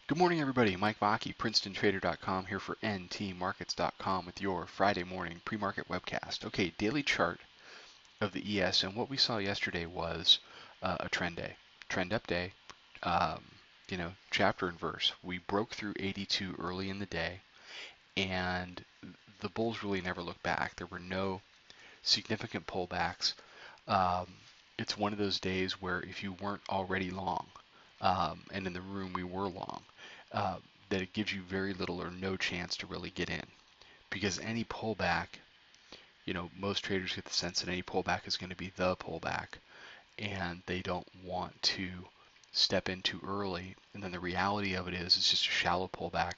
Good morning, everybody. Mike Vacchi, PrincetonTrader.com here for NTMarkets.com with your Friday morning pre-market webcast. Okay, daily chart of the ES, and what we saw yesterday was a trend day, trend up day. Um, chapter and verse. We broke through 82 early in the day, and the bulls really never looked back. There were no significant pullbacks. Um, it's one of those days where if you weren't already long, and in the room we were long, uh, that it gives you very little or no chance to really get in. Because any pullback, most traders get the sense that any pullback is going to be the pullback, and they don't want to step in too early. And then the reality of it is, it's just a shallow pullback,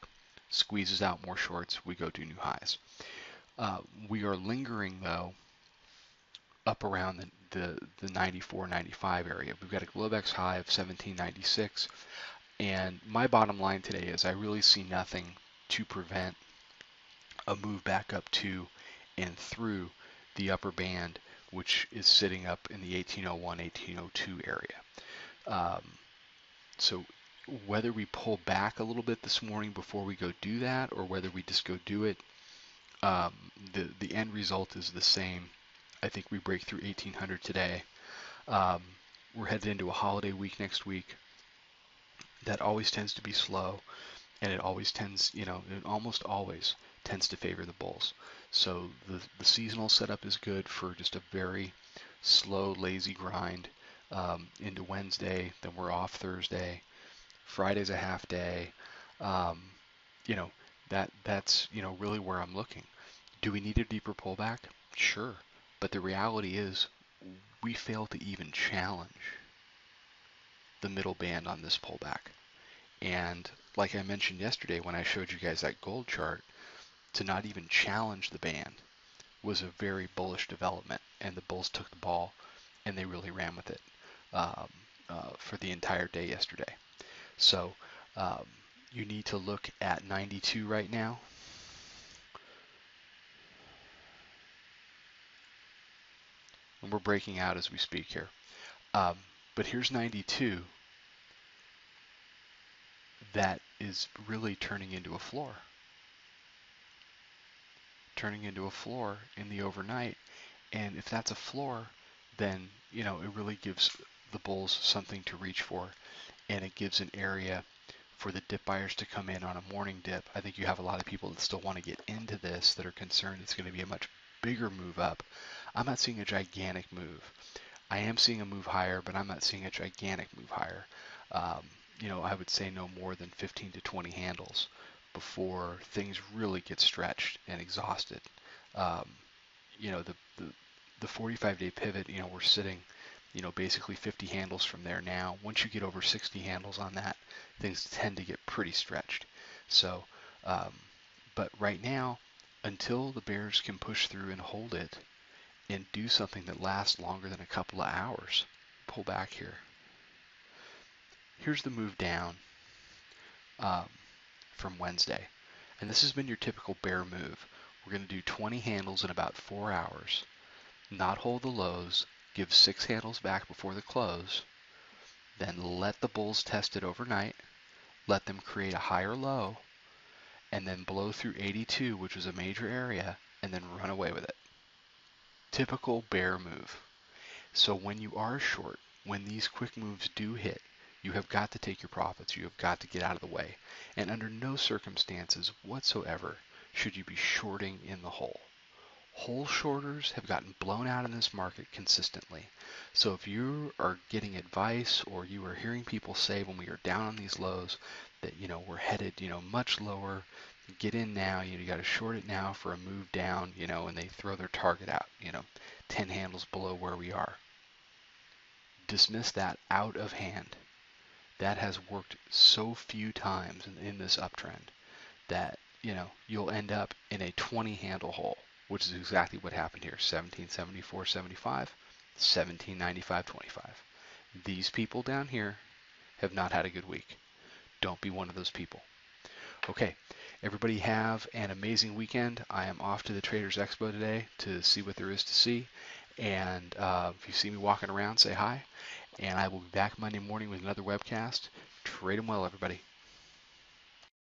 squeezes out more shorts, we go to new highs. We are lingering though up around the 94, 95 area. We've got a Globex high of 1796, and my bottom line today is I really see nothing to prevent a move back up to and through the upper band, which is sitting up in the 1801, 1802 area. So whether we pull back a little bit this morning before we go do that, or whether we just go do it, the end result is the same. I think we break through 1800 today. Um, we're headed into a holiday week next week. That always tends to be slow, and it always tends, it almost always tends to favor the bulls. So the seasonal setup is good for just a very slow, lazy grind into Wednesday. Then we're off Thursday. Friday's a half day. Um, you know, that's really where I'm looking. Do we need a deeper pullback? Sure. But the reality is we fail to even challenge the middle band on this pullback. And like I mentioned yesterday when I showed you guys that gold chart, to not even challenge the band was a very bullish development. And the bulls took the ball and they really ran with it for the entire day yesterday. So you need to look at 92 right now. And we're breaking out as we speak here. But here's 92 that is really turning into a floor. Turning into a floor in the overnight. And if that's a floor, then, it really gives the bulls something to reach for. And it gives an area for the dip buyers to come in on a morning dip. I think you have a lot of people that still want to get into this that are concerned it's going to be a much bigger move up. I'm not seeing a gigantic move. I am seeing a move higher, but I'm not seeing a gigantic move higher. I would say no more than 15 to 20 handles before things really get stretched and exhausted. Um, the 45-day pivot, we're sitting, basically 50 handles from there now. Once you get over 60 handles on that, things tend to get pretty stretched. So, but right now, until the bears can push through and hold it and do something that lasts longer than a couple of hours, pull back here. Here's the move down from Wednesday. And this has been your typical bear move. We're going to do 20 handles in about 4 hours, not hold the lows, give 6 handles back before the close, then let the bulls test it overnight, let them create a higher low, and then blow through 82, which is a major area, and then run away with it. Typical bear move. So when you are short, when these quick moves do hit, you have got to take your profits. You have got to get out of the way. And under no circumstances whatsoever should you be shorting in the hole. Hole shorters have gotten blown out in this market consistently. So if you are getting advice or you are hearing people say when we are down on these lows that, we're headed, much lower, get in now, you got to short it now for a move down, and they throw their target out, 10 handles below where we are. Dismiss that out of hand. That has worked so few times in this uptrend that, you'll end up in a 20 handle hole, which is exactly what happened here. 1774.75, 1795.25. These people down here have not had a good week. Don't be one of those people. Okay, everybody have an amazing weekend. I am off to the Traders Expo today to see what there is to see. And if you see me walking around, say hi. And I will be back Monday morning with another webcast. Trade them well, everybody.